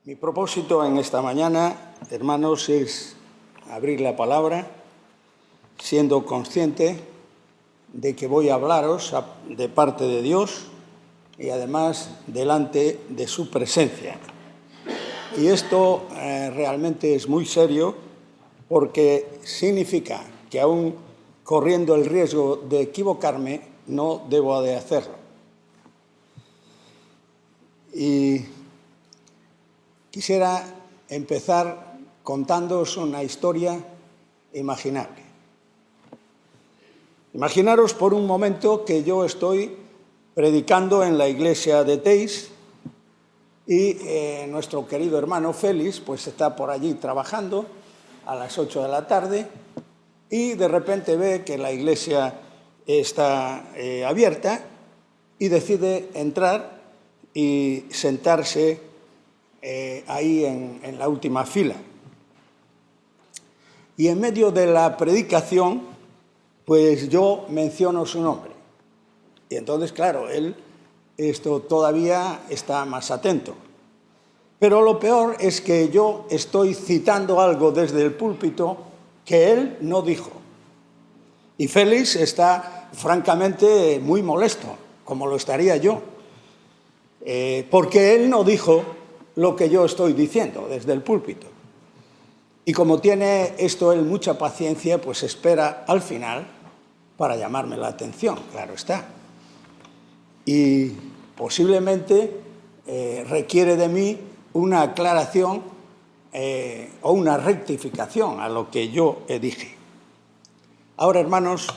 Mi propósito en esta mañana, hermanos, es abrir la palabra, siendo consciente de que voy a hablaros de parte de Dios y además delante de su presencia. Y esto realmente es muy serio porque significa que aún corriendo el riesgo de equivocarme, no debo de hacerlo. Y quisiera empezar contándoos una historia imaginable. Imaginaros por un momento que yo estoy predicando en la iglesia de Teis y nuestro querido hermano Félix pues está por allí trabajando a las 8 de la tarde y de repente ve que la iglesia está abierta y decide entrar y sentarse ahí en la última fila. Y en medio de la predicación, pues yo menciono su nombre. Y entonces, claro, él todavía está más atento. Pero lo peor es que yo estoy citando algo desde el púlpito que él no dijo. Y Félix está francamente muy molesto, como lo estaría yo, porque él no dijo lo que yo estoy diciendo desde el púlpito. Y como tiene esto él mucha paciencia, pues espera al final para llamarme la atención, claro está. Y posiblemente requiere de mí una aclaración o una rectificación a lo que yo dije. Ahora, hermanos,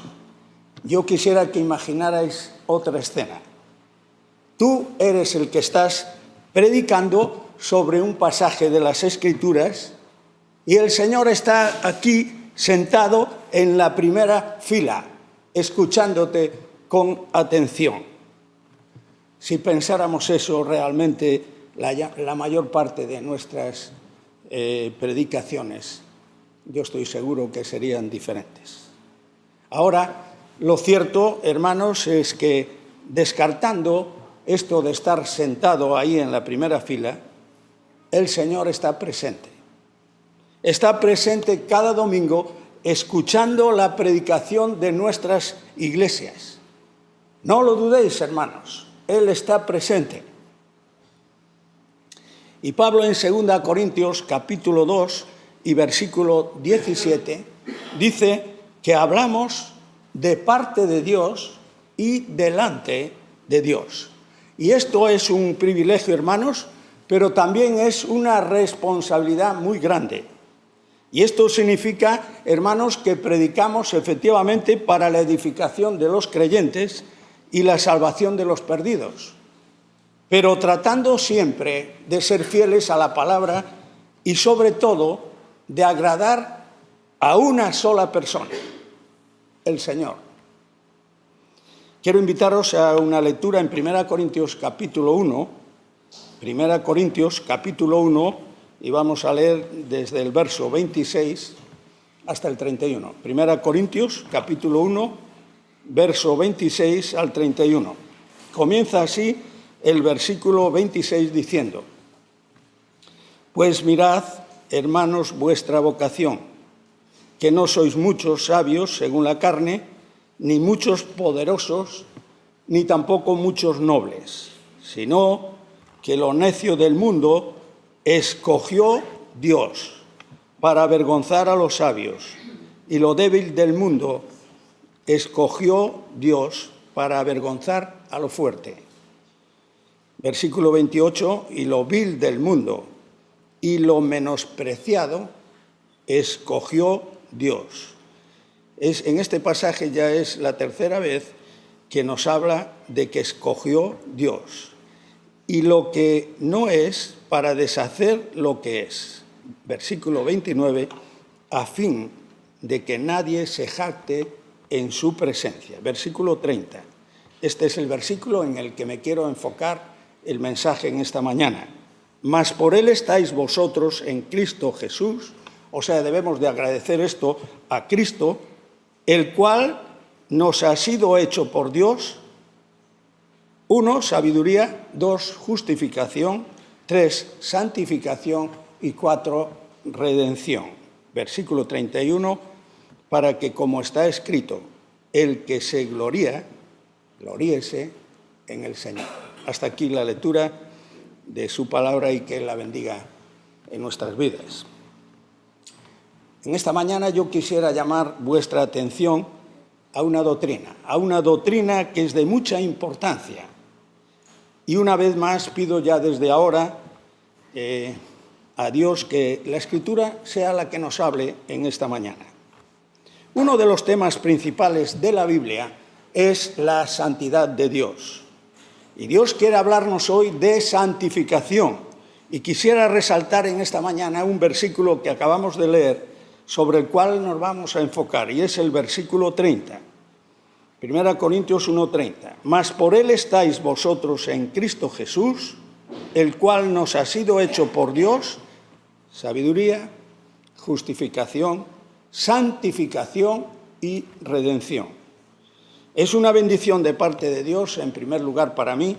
yo quisiera que imaginarais otra escena. Tú eres el que estás predicando sobre un pasaje de las Escrituras y el Señor está aquí sentado en la primera fila, escuchándote con atención. Si pensáramos eso realmente, la mayor parte de nuestras predicaciones, yo estoy seguro que serían diferentes. Ahora, lo cierto, hermanos, es que descartando esto de estar sentado ahí en la primera fila, el Señor está presente. Está presente cada domingo escuchando la predicación de nuestras iglesias. No lo dudéis, hermanos, Él está presente. Y Pablo en 2 Corintios capítulo 2 y versículo 17 dice que hablamos de parte de Dios y delante de Dios. Y esto es un privilegio, hermanos, pero también es una responsabilidad muy grande. Y esto significa, hermanos, que predicamos efectivamente para la edificación de los creyentes y la salvación de los perdidos, pero tratando siempre de ser fieles a la palabra y sobre todo de agradar a una sola persona, el Señor. Quiero invitaros a una lectura en 1 Corintios capítulo 1, 1 Corintios capítulo 1, y vamos a leer desde el verso 26 hasta el 31. 1 Corintios capítulo 1, verso 26 al 31. Comienza así el versículo 26 diciendo: Pues mirad, hermanos, vuestra vocación, que no sois muchos sabios según la carne, ni muchos poderosos, ni tampoco muchos nobles, sino que lo necio del mundo escogió Dios para avergonzar a los sabios, y lo débil del mundo escogió Dios para avergonzar a lo fuerte. Versículo 28, y lo vil del mundo y lo menospreciado escogió Dios. En este pasaje ya es la tercera vez que nos habla de que escogió Dios. Y lo que no es para deshacer lo que es. Versículo 29, a fin de que nadie se jacte en su presencia. Versículo 30. Este es el versículo en el que me quiero enfocar el mensaje en esta mañana. Mas por él estáis vosotros en Cristo Jesús. O sea, debemos de agradecer esto a Cristo, el cual nos ha sido hecho por Dios. 1, sabiduría. 2, justificación. 3, santificación y 4, redención. Versículo 31, para que, como está escrito, el que se gloríe, gloríese en el Señor. Hasta aquí la lectura de su palabra y que la bendiga en nuestras vidas. En esta mañana yo quisiera llamar vuestra atención a una doctrina que es de mucha importancia. Y una vez más pido ya desde ahora a Dios que la Escritura sea la que nos hable en esta mañana. Uno de los temas principales de la Biblia es la santidad de Dios. Y Dios quiere hablarnos hoy de santificación. Y quisiera resaltar en esta mañana un versículo que acabamos de leer, sobre el cual nos vamos a enfocar, y es el versículo 30. 1 Corintios 1:30. Mas por él estáis vosotros en Cristo Jesús, el cual nos ha sido hecho por Dios sabiduría, justificación, santificación y redención. Es una bendición de parte de Dios, en primer lugar para mí,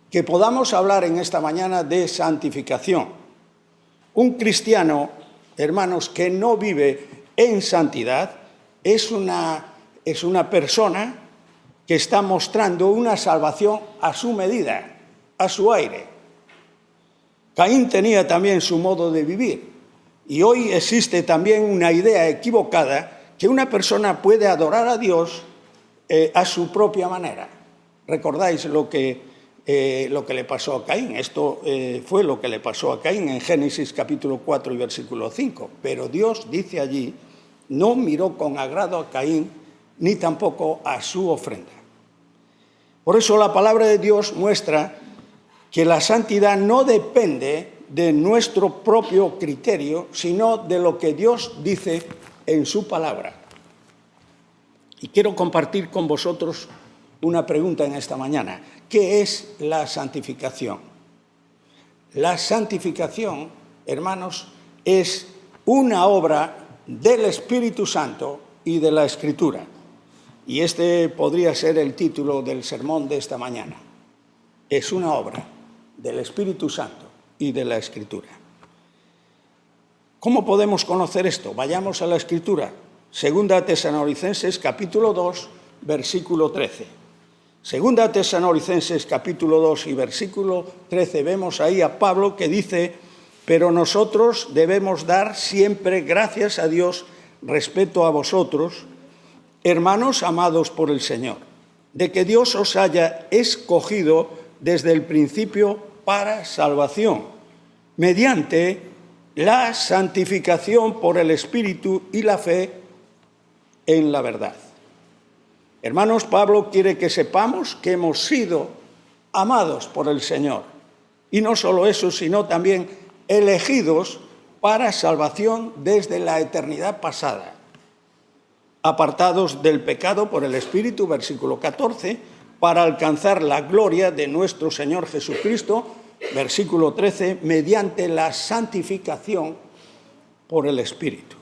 que podamos hablar en esta mañana de santificación. Un cristiano, hermanos, que no vive en santidad es una persona que está mostrando una salvación a su medida, a su aire. Caín tenía también su modo de vivir y hoy existe también una idea equivocada que una persona puede adorar a Dios a su propia manera. ¿Recordáis lo que le pasó a Caín? Esto fue lo que le pasó a Caín en Génesis capítulo 4 y versículo 5. Pero Dios dice allí, no miró con agrado a Caín, ni tampoco a su ofrenda. Por eso la palabra de Dios muestra que la santidad no depende de nuestro propio criterio, sino de lo que Dios dice en su palabra. Y quiero compartir con vosotros una pregunta en esta mañana. ¿Qué es la santificación? La santificación, hermanos, es una obra del Espíritu Santo y de la Escritura. Y este podría ser el título del sermón de esta mañana. Es una obra del Espíritu Santo y de la Escritura. ¿Cómo podemos conocer esto? Vayamos a la Escritura. Segunda Tesalonicenses capítulo 2, versículo 13. Segunda Tesalonicenses capítulo 2 y versículo 13, vemos ahí a Pablo que dice, pero nosotros debemos dar siempre gracias a Dios respecto a vosotros, hermanos amados por el Señor, de que Dios os haya escogido desde el principio para salvación, mediante la santificación por el Espíritu y la fe en la verdad. Hermanos, Pablo quiere que sepamos que hemos sido amados por el Señor. Y no solo eso, sino también elegidos para salvación desde la eternidad pasada. Apartados del pecado por el Espíritu, versículo 14, para alcanzar la gloria de nuestro Señor Jesucristo, versículo 13, mediante la santificación por el Espíritu.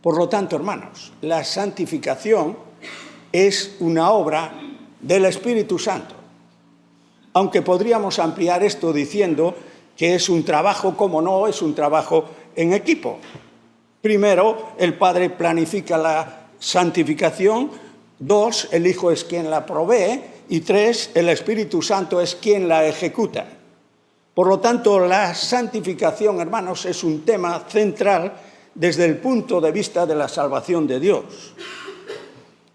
Por lo tanto, hermanos, la santificación es una obra del Espíritu Santo. Aunque podríamos ampliar esto diciendo que es un trabajo, como no, es un trabajo en equipo. Primero, el Padre planifica la santificación. 2, el Hijo es quien la provee. Y 3, el Espíritu Santo es quien la ejecuta. Por lo tanto, la santificación, hermanos, es un tema central desde el punto de vista de la salvación de Dios.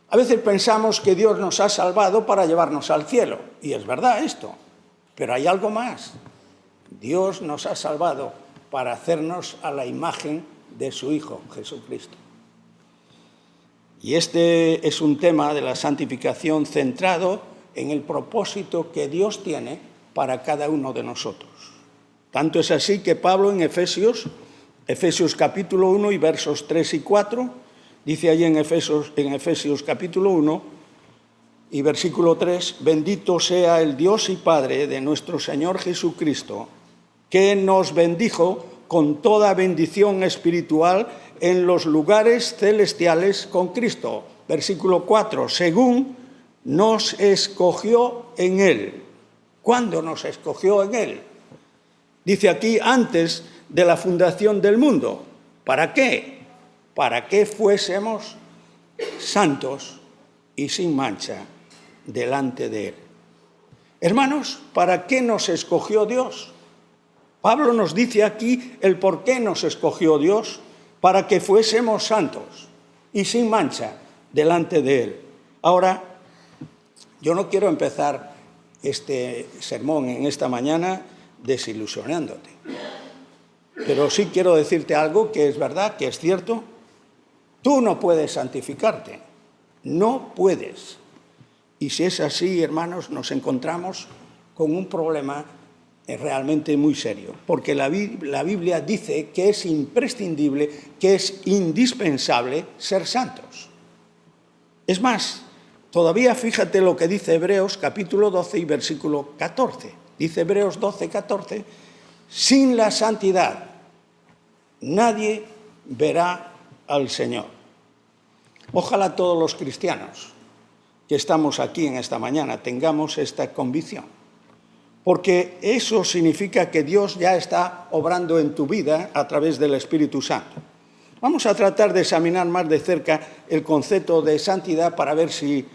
A veces pensamos que Dios nos ha salvado para llevarnos al cielo, y es verdad esto, pero hay algo más. Dios nos ha salvado para hacernos a la imagen de su Hijo, Jesucristo. Y este es un tema de la santificación centrado en el propósito que Dios tiene para cada uno de nosotros. Tanto es así que Pablo en Efesios capítulo 1 y versos 3 y 4, dice allí en Efesios capítulo 1 y versículo 3, bendito sea el Dios y Padre de nuestro Señor Jesucristo, que nos bendijo con toda bendición espiritual en los lugares celestiales con Cristo. Versículo 4, según nos escogió en Él. ¿Cuándo nos escogió en Él? Dice aquí, antes de la fundación del mundo. ¿Para qué? Para que fuésemos santos y sin mancha delante de Él. Hermanos, ¿para qué nos escogió Dios? Pablo nos dice aquí el por qué nos escogió Dios, para que fuésemos santos y sin mancha delante de Él. Ahora, yo no quiero empezar este sermón en esta mañana desilusionándote, pero sí quiero decirte algo que es verdad, que es cierto. Tú no puedes santificarte, no puedes. Y si es así, hermanos, nos encontramos con un problema realmente muy serio, porque la Biblia dice que es imprescindible, que es indispensable ser santos. Es más, todavía fíjate lo que dice Hebreos capítulo 12 y versículo 14. Dice Hebreos 12, 14, sin la santidad nadie verá al Señor. Ojalá todos los cristianos que estamos aquí en esta mañana tengamos esta convicción, porque eso significa que Dios ya está obrando en tu vida a través del Espíritu Santo. Vamos a tratar de examinar más de cerca el concepto de santidad para ver si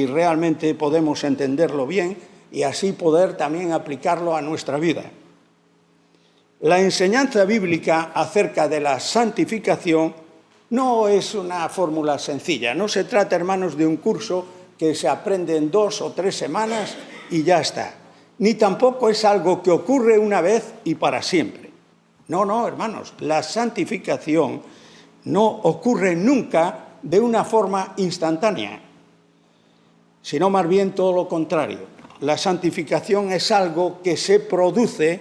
realmente podemos entenderlo bien y así poder también aplicarlo a nuestra vida. La enseñanza bíblica acerca de la santificación no es una fórmula sencilla. No se trata, hermanos, de un curso que se aprende en 2 o 3 semanas y ya está. Ni tampoco es algo que ocurre una vez y para siempre. No, hermanos, la santificación no ocurre nunca de una forma instantánea, sino más bien todo lo contrario. La santificación es algo que se produce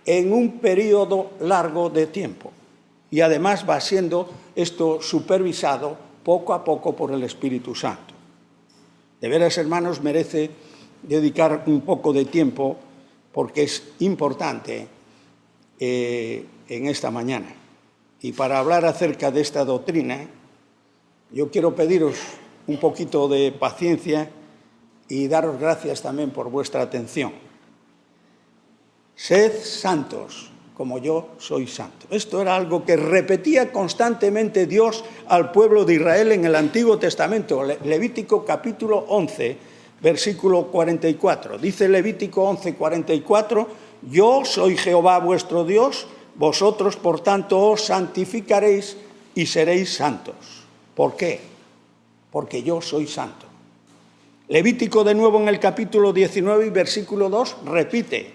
en un periodo largo de tiempo y además va siendo esto supervisado poco a poco por el Espíritu Santo. De veras, hermanos, merece dedicar un poco de tiempo porque es importante en esta mañana. Y para hablar acerca de esta doctrina, yo quiero pediros un poquito de paciencia y daros gracias también por vuestra atención. Sed santos como yo soy santo. Esto era algo que repetía constantemente Dios al pueblo de Israel en el Antiguo Testamento. Levítico capítulo 11, versículo 44. Dice Levítico 11, 44, yo soy Jehová vuestro Dios, vosotros por tanto os santificaréis y seréis santos. ¿Por qué? Porque yo soy santo. Levítico de nuevo en el capítulo 19 y versículo 2 repite,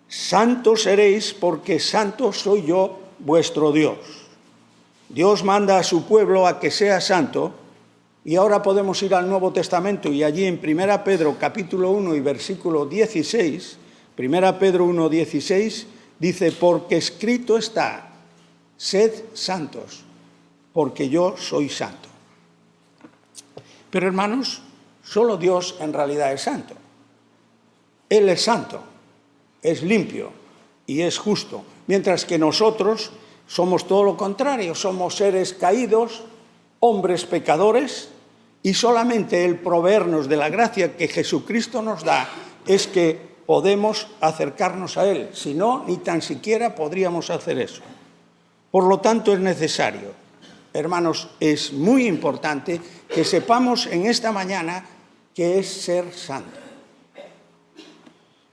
santos seréis porque santo soy yo vuestro Dios. Dios manda a su pueblo a que sea santo y ahora podemos ir al Nuevo Testamento y allí en 1 Pedro capítulo 1 y versículo 16, 1 Pedro 1, 16, dice, porque escrito está, sed santos, porque yo soy santo. Pero hermanos, solo Dios en realidad es santo. Él es santo, es limpio y es justo, mientras que nosotros somos todo lo contrario, somos seres caídos, hombres pecadores, y solamente el proveernos de la gracia que Jesucristo nos da es que podemos acercarnos a Él, si no, ni tan siquiera podríamos hacer eso. Por lo tanto, es necesario, hermanos, es muy importante que sepamos en esta mañana qué es ser santo.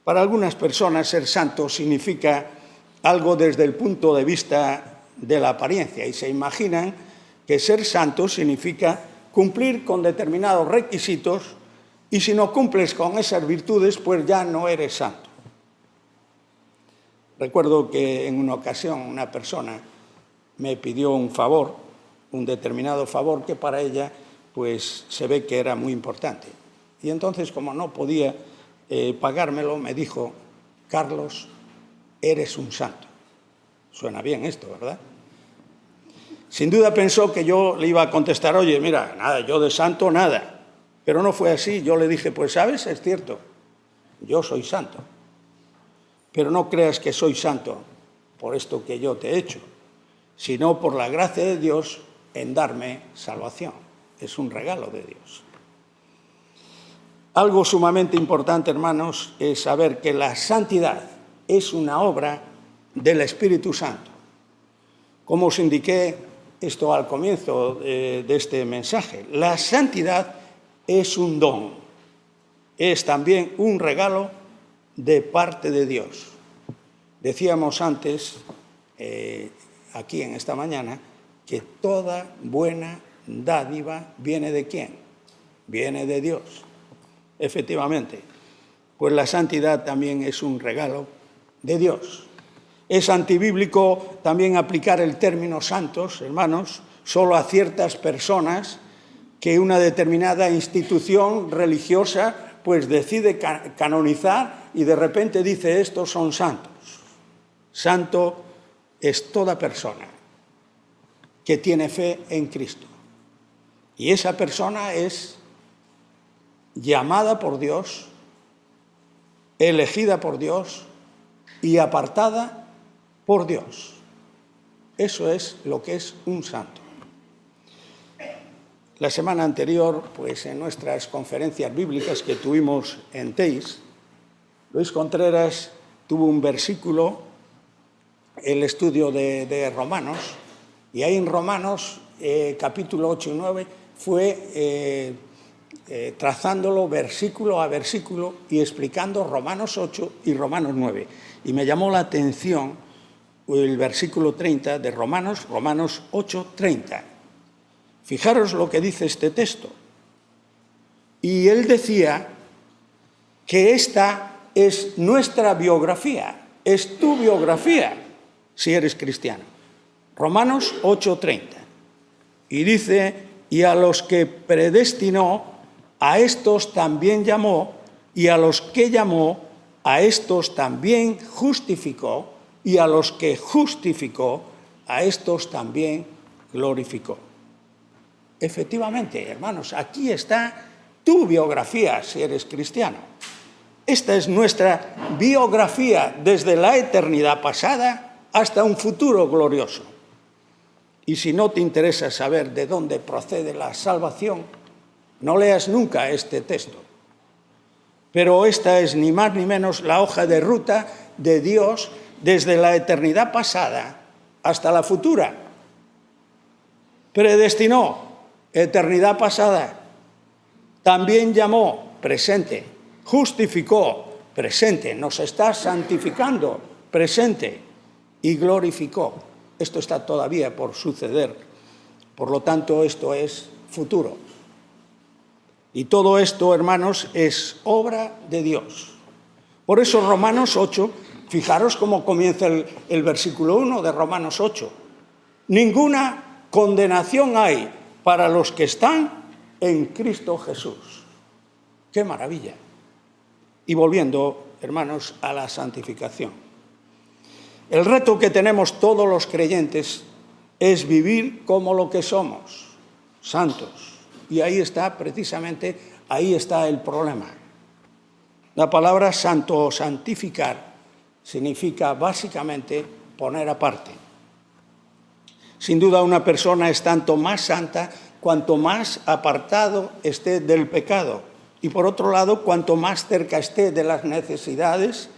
Para algunas personas ser santo significa algo desde el punto de vista de la apariencia y se imaginan que ser santo significa cumplir con determinados requisitos y si no cumples con esas virtudes, pues ya no eres santo. Recuerdo que en una ocasión una persona me pidió un favor, un determinado favor que para ella pues se ve que era muy importante. Y entonces, como no podía pagármelo, me dijo, Carlos, eres un santo. Suena bien esto, ¿verdad? Sin duda pensó que yo le iba a contestar, oye, mira, nada, yo de santo nada. Pero no fue así. Yo le dije, pues sabes, es cierto, yo soy santo. Pero no creas que soy santo por esto que yo te he hecho, sino por la gracia de Dios en darme salvación. Es un regalo de Dios. Algo sumamente importante, hermanos, es saber que la santidad es una obra del Espíritu Santo. Como os indiqué esto al comienzo de este mensaje, la santidad es un don, es también un regalo de parte de Dios. Decíamos antes, aquí en esta mañana, que toda buena dádiva viene ¿de quién? Viene de Dios. Efectivamente, pues la santidad también es un regalo de Dios. Es antibíblico también aplicar el término santos, hermanos, solo a ciertas personas que una determinada institución religiosa pues decide canonizar y de repente dice estos son santos. Santo es toda persona que tiene fe en Cristo. Y esa persona es llamada por Dios, elegida por Dios y apartada por Dios. Eso es lo que es un santo. La semana anterior, pues en nuestras conferencias bíblicas que tuvimos en Teis, Luis Contreras tuvo un versículo, el estudio de Romanos, y ahí en Romanos, capítulo 8 y 9, fue trazándolo versículo a versículo y explicando Romanos 8 y Romanos 9. Y me llamó la atención el versículo 30 de Romanos 8, 30. Fijaros lo que dice este texto. Y él decía que esta es nuestra biografía, es tu biografía, si eres cristiano. Romanos 8:30. Y dice, y a los que predestinó, a estos también llamó, y a los que llamó, a estos también justificó, y a los que justificó, a estos también glorificó. Efectivamente, hermanos, aquí está tu biografía, si eres cristiano. Esta es nuestra biografía desde la eternidad pasada hasta un futuro glorioso. Y si no te interesa saber de dónde procede la salvación, no leas nunca este texto. Pero esta es ni más ni menos la hoja de ruta de Dios desde la eternidad pasada hasta la futura. Predestinó, eternidad pasada. También llamó, presente. Justificó, presente. Nos está santificando, presente. Y glorificó. Esto está todavía por suceder. Por lo tanto, esto es futuro. Y todo esto, hermanos, es obra de Dios. Por eso Romanos 8, fijaros cómo comienza el versículo 1 de Romanos 8. Ninguna condenación hay para los que están en Cristo Jesús. ¡Qué maravilla! Y volviendo, hermanos, a la santificación. El reto que tenemos todos los creyentes es vivir como lo que somos, santos. Y ahí está, precisamente, ahí está el problema. La palabra santo o santificar significa básicamente poner aparte. Sin duda una persona es tanto más santa cuanto más apartado esté del pecado. Y por otro lado, cuanto más cerca esté de las necesidades,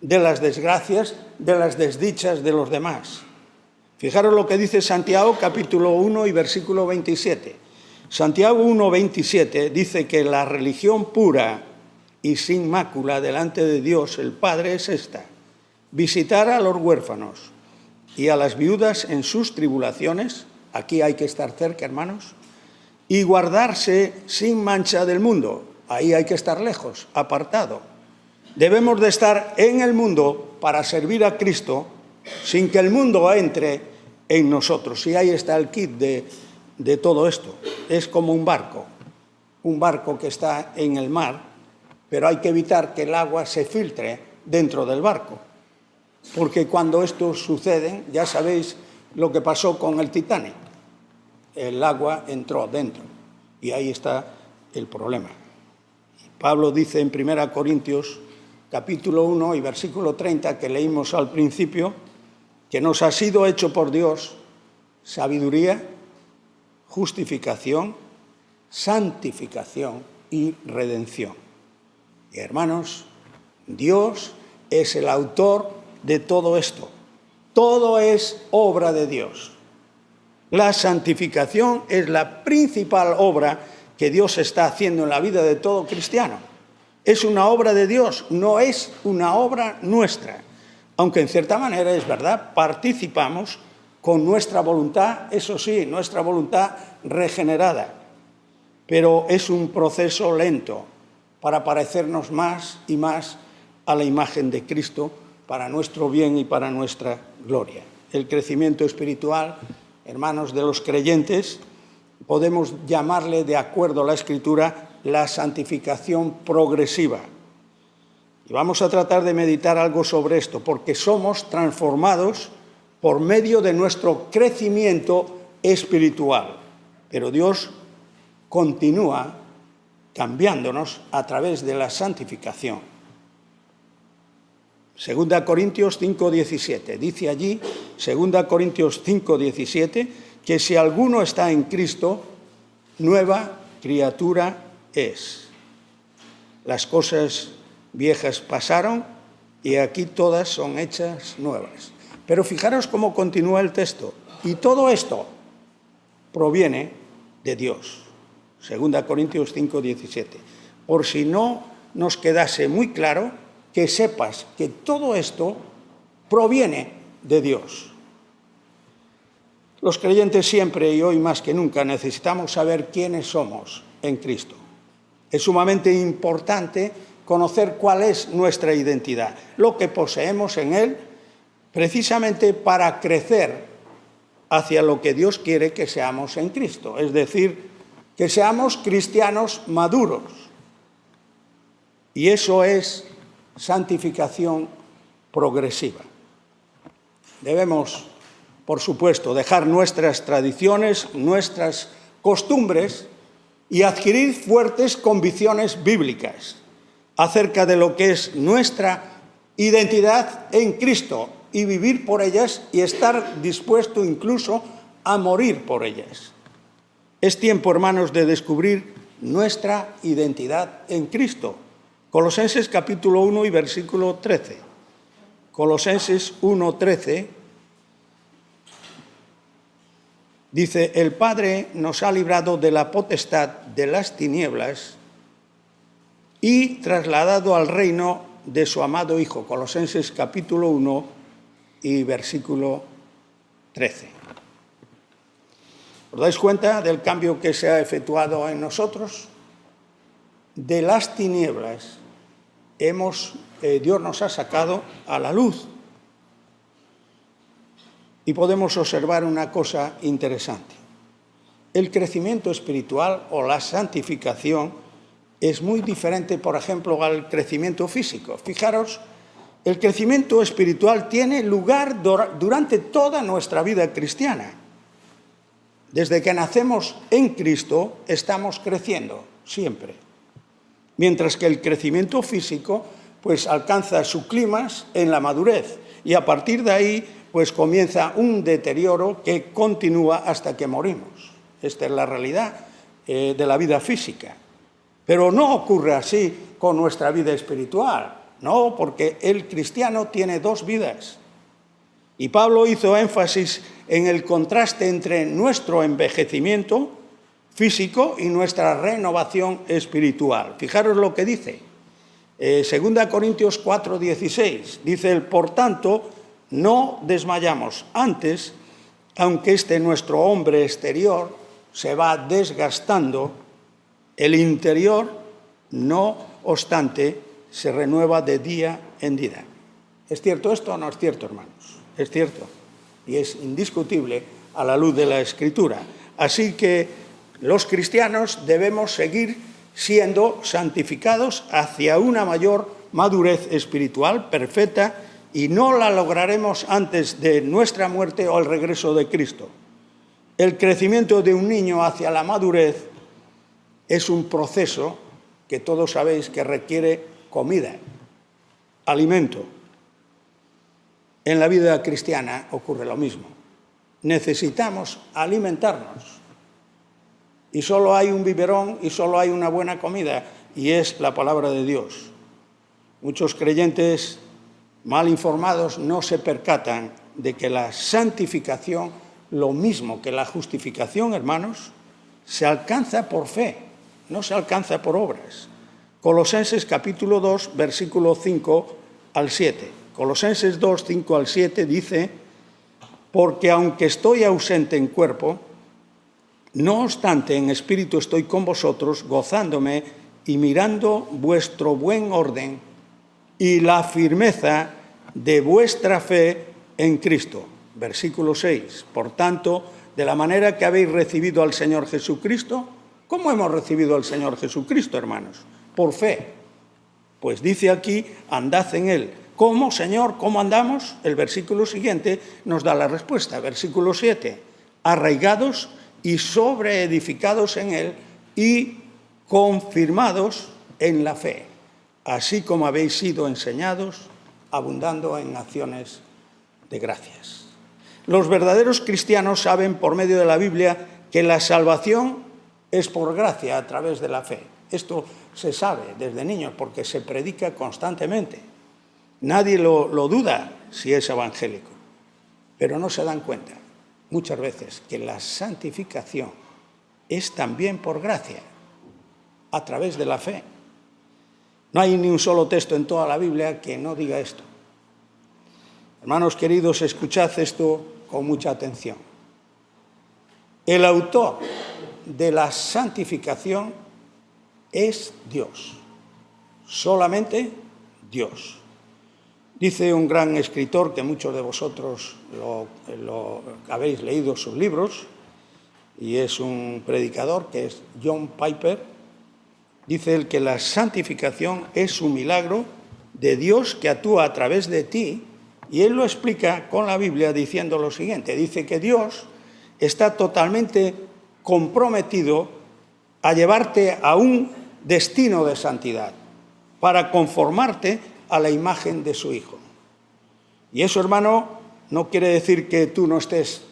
de las desgracias, de las desdichas de los demás. Fijaros lo que dice Santiago, capítulo 1 y versículo 27. Santiago 1, 27 dice que la religión pura y sin mácula delante de Dios el Padre es esta: visitar a los huérfanos y a las viudas en sus tribulaciones, aquí hay que estar cerca, hermanos, y guardarse sin mancha del mundo, ahí hay que estar lejos, apartado. Debemos de estar en el mundo para servir a Cristo sin que el mundo entre en nosotros. Y ahí está el kit de todo esto. Es como un barco que está en el mar, pero hay que evitar que el agua se filtre dentro del barco. Porque cuando esto sucede, ya sabéis lo que pasó con el Titanic. El agua entró dentro y ahí está el problema. Pablo dice en 1 Corintios, capítulo 1 y versículo 30, que leímos al principio, que nos ha sido hecho por Dios sabiduría, justificación, santificación y redención. Y hermanos, Dios es el autor de todo esto. Todo es obra de Dios. La santificación es la principal obra que Dios está haciendo en la vida de todo cristiano. Es una obra de Dios, no es una obra nuestra. Aunque en cierta manera es verdad, participamos con nuestra voluntad, eso sí, nuestra voluntad regenerada. Pero es un proceso lento para parecernos más y más a la imagen de Cristo para nuestro bien y para nuestra gloria. El crecimiento espiritual, hermanos de los creyentes, podemos llamarle, de acuerdo a la Escritura, la santificación progresiva. Y vamos a tratar de meditar algo sobre esto, porque somos transformados por medio de nuestro crecimiento espiritual. Pero Dios continúa cambiándonos a través de la santificación. 2 Corintios 5:17. Dice allí, 2 Corintios 5:17, que si alguno está en Cristo, nueva criatura es. Las cosas viejas pasaron y aquí todas son hechas nuevas. Pero fijaros cómo continúa el texto. Y todo esto proviene de Dios. 2 Corintios 5:17. Por si no nos quedase muy claro, que sepas que todo esto proviene de Dios. Los creyentes siempre y hoy más que nunca necesitamos saber quiénes somos en Cristo. Es sumamente importante conocer cuál es nuestra identidad, lo que poseemos en Él, precisamente para crecer hacia lo que Dios quiere que seamos en Cristo, es decir, que seamos cristianos maduros. Y eso es santificación progresiva. Debemos, por supuesto, dejar nuestras tradiciones, nuestras costumbres y adquirir fuertes convicciones bíblicas acerca de lo que es nuestra identidad en Cristo y vivir por ellas y estar dispuesto incluso a morir por ellas. Es tiempo, hermanos, de descubrir nuestra identidad en Cristo. Colosenses capítulo 1 y versículo 13. Colosenses 1:13 dice: el Padre nos ha librado de la potestad de las tinieblas y trasladado al reino de su amado Hijo. Colosenses capítulo 1 y versículo 13. ¿Os dais cuenta del cambio que se ha efectuado en nosotros? De las tinieblas Dios nos ha sacado a la luz. Y podemos observar una cosa interesante. El crecimiento espiritual o la santificación es muy diferente, por ejemplo, al crecimiento físico. Fijaros, el crecimiento espiritual tiene lugar durante toda nuestra vida cristiana. Desde que nacemos en Cristo estamos creciendo siempre. Mientras que el crecimiento físico pues alcanza su clímax en la madurez y a partir de ahí pues comienza un deterioro que continúa hasta que morimos. Esta es la realidad de la vida física. Pero no ocurre así con nuestra vida espiritual, no, porque el cristiano tiene dos vidas. Y Pablo hizo énfasis en el contraste entre nuestro envejecimiento físico y nuestra renovación espiritual. Fijaros lo que dice. 2 Corintios 4:16. Dice él: por tanto, no desmayamos. Antes, aunque nuestro hombre exterior se va desgastando, el interior, no obstante, se renueva de día en día. ¿Es cierto esto o no es cierto, hermanos? Es cierto. Y es indiscutible a la luz de la Escritura. Así que los cristianos debemos seguir siendo santificados hacia una mayor madurez espiritual perfecta y no la lograremos antes de nuestra muerte o el regreso de Cristo. El crecimiento de un niño hacia la madurez es un proceso que todos sabéis que requiere comida, alimento. En la vida cristiana ocurre lo mismo. Necesitamos alimentarnos. Y solo hay un biberón y solo hay una buena comida, y es la palabra de Dios. Muchos creyentes mal informados, no se percatan de que la santificación, lo mismo que la justificación, hermanos, se alcanza por fe, no se alcanza por obras. Colosenses capítulo 2, versículo 5 al 7. Colosenses 2, 5 al 7 dice: porque aunque estoy ausente en cuerpo, no obstante en espíritu estoy con vosotros, gozándome y mirando vuestro buen orden y la firmeza de vuestra fe en Cristo. Versículo 6. Por tanto, de la manera que habéis recibido al Señor Jesucristo, ¿cómo hemos recibido al Señor Jesucristo, hermanos? Por fe. Pues dice aquí, andad en Él. ¿Cómo, Señor? ¿Cómo andamos? El versículo siguiente nos da la respuesta. Versículo 7. Arraigados y sobreedificados en Él y confirmados en la fe, así como habéis sido enseñados, abundando en acciones de gracias. Los verdaderos cristianos saben por medio de la Biblia que la salvación es por gracia a través de la fe. Esto se sabe desde niños porque se predica constantemente. Nadie lo duda si es evangélico, pero no se dan cuenta muchas veces que la santificación es también por gracia, a través de la fe. No hay ni un solo texto en toda la Biblia que no diga esto. Hermanos queridos, escuchad esto con mucha atención. El autor de la santificación es Dios, solamente Dios. Dice un gran escritor que muchos de vosotros lo habéis leído sus libros, y es un predicador que es John Piper. Dice él que la santificación es un milagro de Dios que actúa a través de ti, y él lo explica con la Biblia diciendo lo siguiente. Dice que Dios está totalmente comprometido a llevarte a un destino de santidad, para conformarte a la imagen de su Hijo. Y eso, hermano, no quiere decir que tú no estés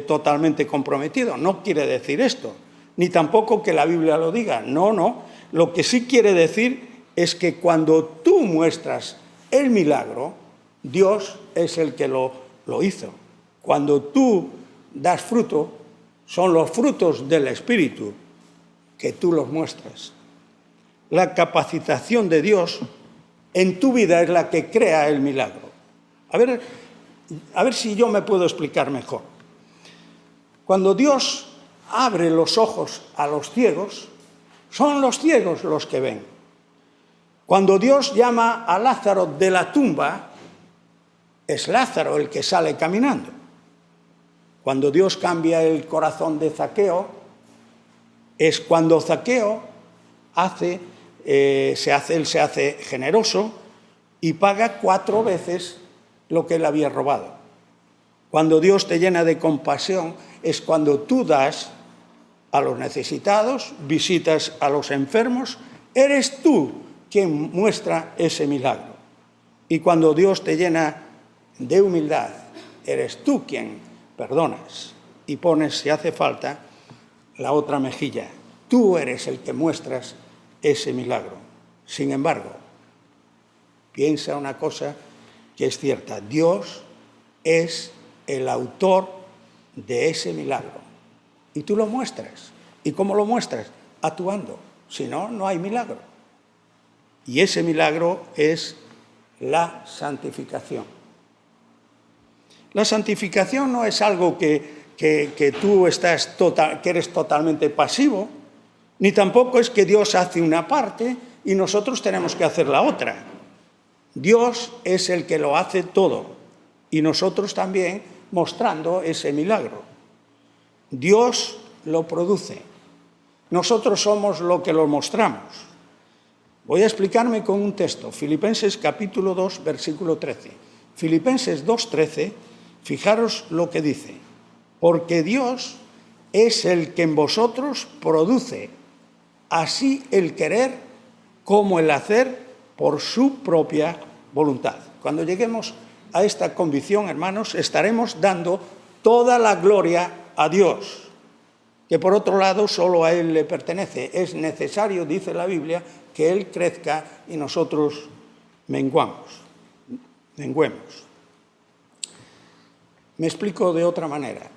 totalmente comprometido, no quiere decir esto, ni tampoco que la Biblia lo diga, no. Lo que sí quiere decir es que cuando tú muestras el milagro, Dios es el que lo hizo. Cuando tú das fruto, son los frutos del Espíritu que tú los muestras. La capacitación de Dios en tu vida es la que crea el milagro. A ver si yo me puedo explicar mejor. Cuando Dios abre los ojos a los ciegos, son los ciegos los que ven. Cuando Dios llama a Lázaro de la tumba, es Lázaro el que sale caminando. Cuando Dios cambia el corazón de Zaqueo, es cuando Zaqueo se hace generoso y paga 4 veces lo que él había robado. Cuando Dios te llena de compasión es cuando tú das a los necesitados, visitas a los enfermos, eres tú quien muestra ese milagro. Y cuando Dios te llena de humildad, eres tú quien perdonas y pones, si hace falta, la otra mejilla. Tú eres el que muestras ese milagro. Sin embargo, piensa una cosa que es cierta: Dios es el autor de ese milagro. Y tú lo muestras. ¿Y cómo lo muestras? Actuando. Si no, no hay milagro. Y ese milagro es la santificación. La santificación no es algo que tú que eres totalmente pasivo, ni tampoco es que Dios hace una parte y nosotros tenemos que hacer la otra. Dios es el que lo hace todo y nosotros también mostrando ese milagro. Dios lo produce. Nosotros somos lo que lo mostramos. Voy a explicarme con un texto. Filipenses capítulo 2, versículo 13. Filipenses 2:13, fijaros lo que dice. Porque Dios es el que en vosotros produce así el querer como el hacer por su propia voluntad. Cuando lleguemos a esta convicción, hermanos, estaremos dando toda la gloria a Dios, que por otro lado solo a Él le pertenece. Es necesario, dice la Biblia, que Él crezca y nosotros menguamos. menguemos. Me explico de otra manera.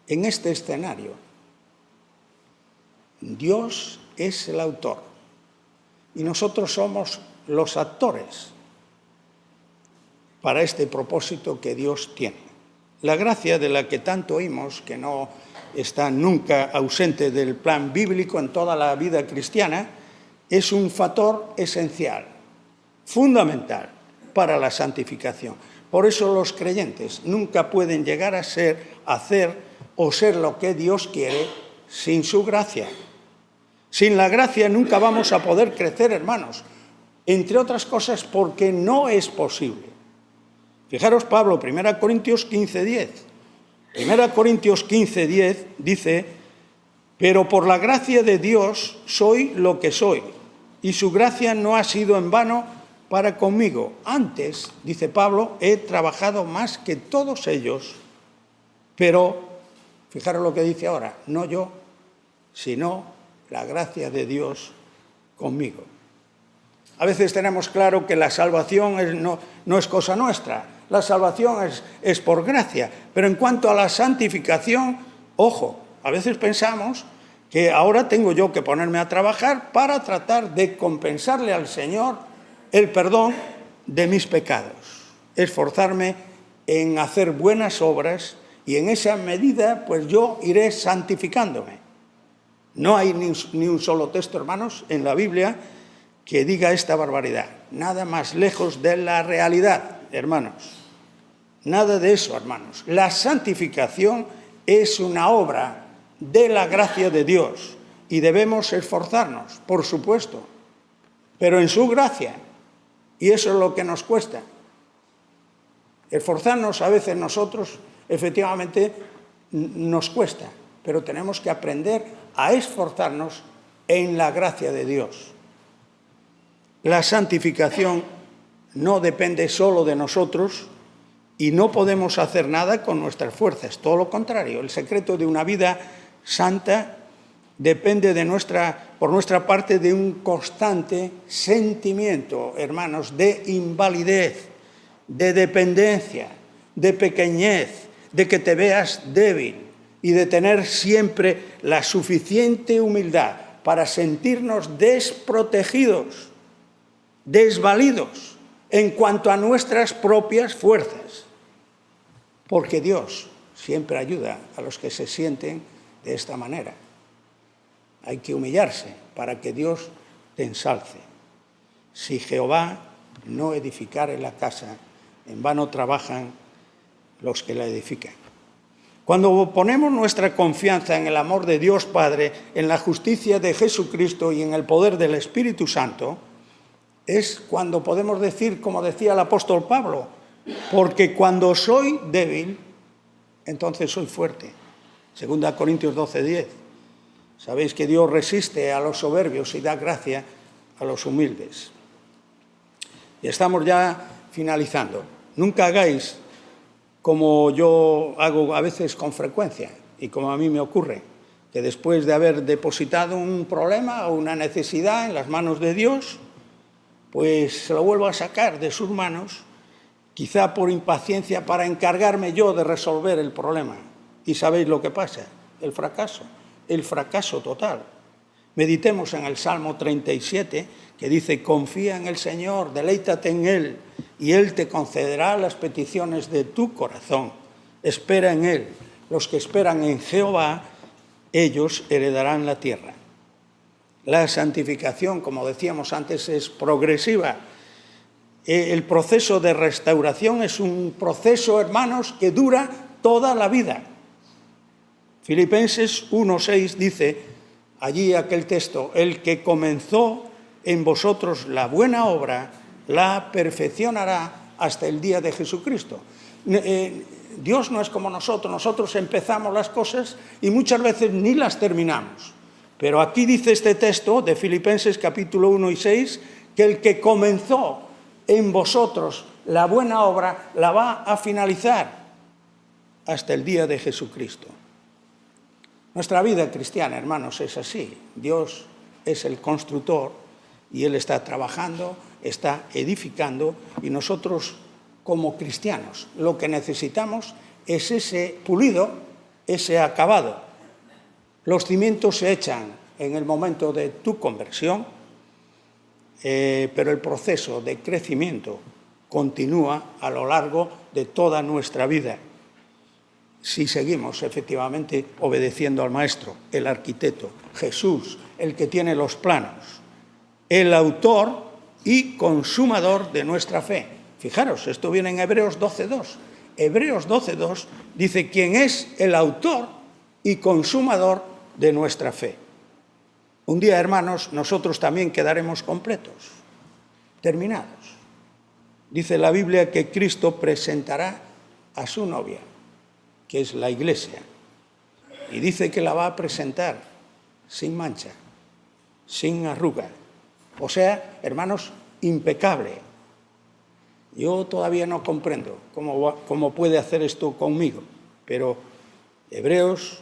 En este escenario, Dios es el autor y nosotros somos los actores para este propósito que Dios tiene. La gracia de la que tanto oímos, que no está nunca ausente del plan bíblico en toda la vida cristiana, es un factor esencial, fundamental para la santificación. Por eso los creyentes nunca pueden llegar a ser, hacer o ser lo que Dios quiere sin su gracia. Sin la gracia nunca vamos a poder crecer, hermanos, entre otras cosas porque no es posible. Fijaros Pablo, 1 Corintios 15:10. 1 Corintios 15:10 dice: pero por la gracia de Dios soy lo que soy, y su gracia no ha sido en vano para conmigo. Antes, dice Pablo, he trabajado más que todos ellos, pero, fijaros lo que dice ahora, no yo, sino la gracia de Dios conmigo. A veces tenemos claro que la salvación no es cosa nuestra, la salvación es por gracia, pero en cuanto a la santificación, ojo, a veces pensamos que ahora tengo yo que ponerme a trabajar para tratar de compensarle al Señor el perdón de mis pecados, esforzarme en hacer buenas obras y en esa medida pues yo iré santificándome. No hay ni un solo texto, hermanos, en la Biblia que diga esta barbaridad. Nada más lejos de la realidad, hermanos. Nada de eso, hermanos. La santificación es una obra de la gracia de Dios y debemos esforzarnos, por supuesto, pero en su gracia. Y eso es lo que nos cuesta. Esforzarnos a veces nosotros, efectivamente, nos cuesta, pero tenemos que aprender a esforzarnos en la gracia de Dios. La santificación no depende solo de nosotros y no podemos hacer nada con nuestras fuerzas, todo lo contrario. El secreto de una vida santa depende por nuestra parte de un constante sentimiento, hermanos, de invalidez, de dependencia, de pequeñez, de que te veas débil y de tener siempre la suficiente humildad para sentirnos desprotegidos, desvalidos en cuanto a nuestras propias fuerzas, porque Dios siempre ayuda a los que se sienten de esta manera. Hay que humillarse para que Dios te ensalce. Si Jehová no edificare la casa, en vano trabajan los que la edifican. Cuando ponemos nuestra confianza en el amor de Dios Padre, en la justicia de Jesucristo y en el poder del Espíritu Santo, es cuando podemos decir, como decía el apóstol Pablo, porque cuando soy débil, entonces soy fuerte. 2 Corintios 12:10. Sabéis que Dios resiste a los soberbios y da gracia a los humildes. Y estamos ya finalizando. Nunca hagáis como yo hago a veces con frecuencia y como a mí me ocurre, que después de haber depositado un problema o una necesidad en las manos de Dios, pues se lo vuelvo a sacar de sus manos, quizá por impaciencia para encargarme yo de resolver el problema. ¿Y sabéis lo que pasa? El fracaso total. Meditemos en el Salmo 37, que dice: confía en el Señor, deleítate en Él, y Él te concederá las peticiones de tu corazón. Espera en Él. Los que esperan en Jehová, ellos heredarán la tierra. La santificación, como decíamos antes, es progresiva. El proceso de restauración es un proceso, hermanos, que dura toda la vida. Filipenses 1:6 dice, allí aquel texto: el que comenzó en vosotros la buena obra, la perfeccionará hasta el día de Jesucristo. Dios no es como nosotros empezamos las cosas y muchas veces ni las terminamos. Pero aquí dice este texto de Filipenses capítulo 1 y 6, que el que comenzó en vosotros la buena obra la va a finalizar hasta el día de Jesucristo. Nuestra vida cristiana, hermanos, es así. Dios es el constructor y Él está trabajando, está edificando, y nosotros como cristianos. Lo que necesitamos es ese pulido, ese acabado. Los cimientos se echan en el momento de tu conversión, pero el proceso de crecimiento continúa a lo largo de toda nuestra vida, si seguimos efectivamente obedeciendo al Maestro, el arquitecto, Jesús, el que tiene los planos, el autor y consumador de nuestra fe. Fijaros, esto viene en Hebreos 12.2. Hebreos 12.2 dice quién es el autor y consumador de nuestra fe. Un día, hermanos, nosotros también quedaremos completos, terminados. Dice la Biblia que Cristo presentará a su novia, que es la Iglesia, y dice que la va a presentar sin mancha, sin arruga. O sea, hermanos, impecable. Yo todavía no comprendo cómo puede hacer esto conmigo, pero Hebreos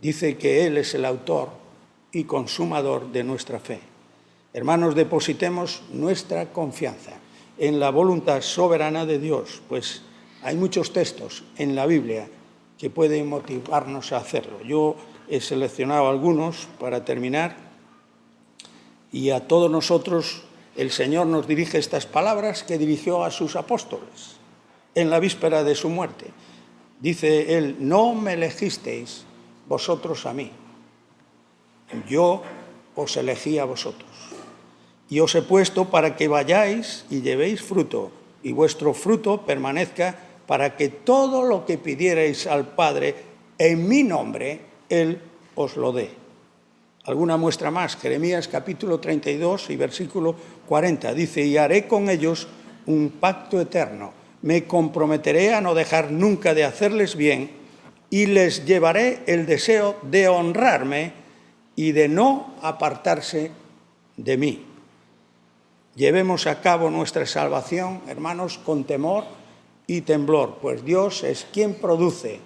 dice que Él es el autor y consumador de nuestra fe. Hermanos, depositemos nuestra confianza en la voluntad soberana de Dios, pues hay muchos textos en la Biblia que pueden motivarnos a hacerlo. Yo he seleccionado algunos para terminar, y a todos nosotros el Señor nos dirige estas palabras que dirigió a sus apóstoles en la víspera de su muerte. Dice Él: no me elegisteis vosotros a mí, yo os elegí a vosotros, y os he puesto para que vayáis y llevéis fruto, y vuestro fruto permanezca, para que todo lo que pidierais al Padre en mi nombre, Él os lo dé. Alguna muestra más, Jeremías capítulo 32 y versículo 40, dice: y haré con ellos un pacto eterno, me comprometeré a no dejar nunca de hacerles bien, y les llevaré el deseo de honrarme y de no apartarse de mí. Llevemos a cabo nuestra salvación, hermanos, con temor y temblor, pues Dios es quien produce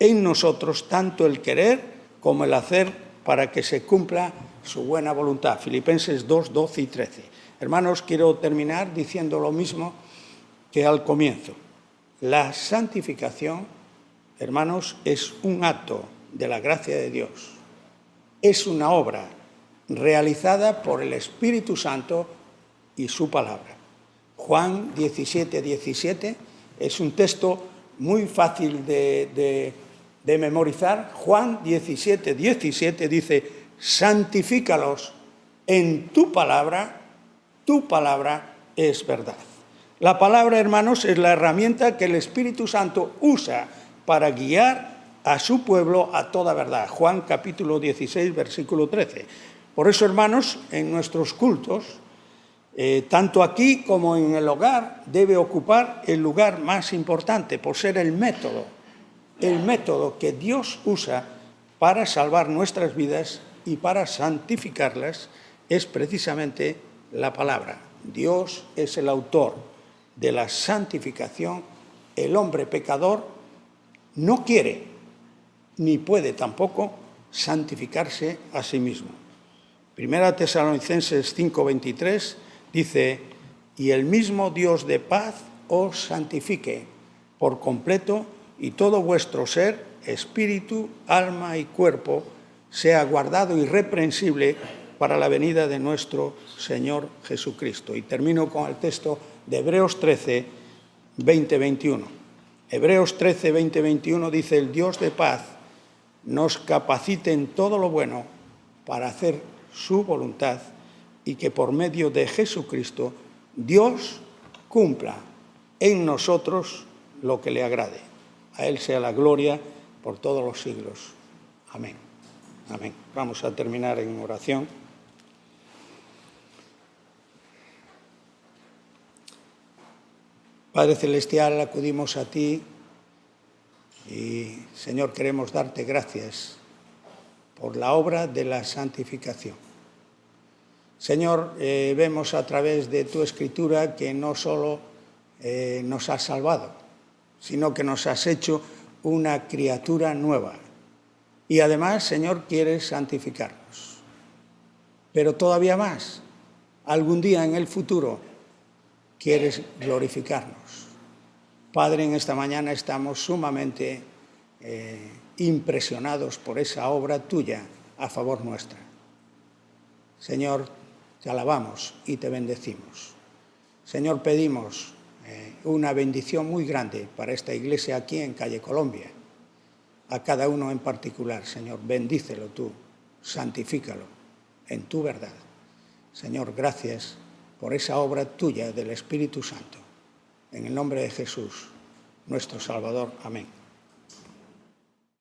en nosotros tanto el querer como el hacer para que se cumpla su buena voluntad. Filipenses 2, 12 y 13. Hermanos, quiero terminar diciendo lo mismo que al comienzo. La santificación, hermanos, es un acto de la gracia de Dios. Es una obra realizada por el Espíritu Santo y su palabra. Juan 17, 17 es un texto muy fácil de memorizar. Juan 17, 17 dice: santifícalos en tu palabra es verdad. La palabra, hermanos, es la herramienta que el Espíritu Santo usa para guiar a su pueblo a toda verdad. Juan capítulo 16, versículo 13. Por eso, hermanos, en nuestros cultos, tanto aquí como en el hogar, debe ocupar el lugar más importante, por ser el método que Dios usa para salvar nuestras vidas y para santificarlas, es precisamente la palabra. Dios es el autor de la santificación. El hombre pecador no quiere ni puede tampoco santificarse a sí mismo. Primera Tesalonicenses 5:23 dice: y el mismo Dios de paz os santifique por completo, y todo vuestro ser, espíritu, alma y cuerpo, sea guardado irreprensible para la venida de nuestro Señor Jesucristo. Y termino con el texto de Hebreos 13, 20-21. Hebreos 13, 20-21 dice: el Dios de paz nos capacite en todo lo bueno para hacer su voluntad, y que por medio de Jesucristo Dios cumpla en nosotros lo que le agrade. A Él sea la gloria por todos los siglos. Amén. Amén. Vamos a terminar en oración. Padre Celestial, acudimos a ti y, Señor, queremos darte gracias por la obra de la santificación. Señor, vemos a través de tu Escritura que no solo nos has salvado, sino que nos has hecho una criatura nueva. Y además, Señor, quieres santificarnos. Pero todavía más, algún día en el futuro, quieres glorificarnos. Padre, en esta mañana estamos sumamente impresionados por esa obra tuya a favor nuestra. Señor, te alabamos y te bendecimos. Señor, pedimos una bendición muy grande para esta iglesia aquí en Calle Colombia. A cada uno en particular, Señor, bendícelo tú, santifícalo en tu verdad. Señor, gracias por esa obra tuya del Espíritu Santo. En el nombre de Jesús, nuestro Salvador. Amén.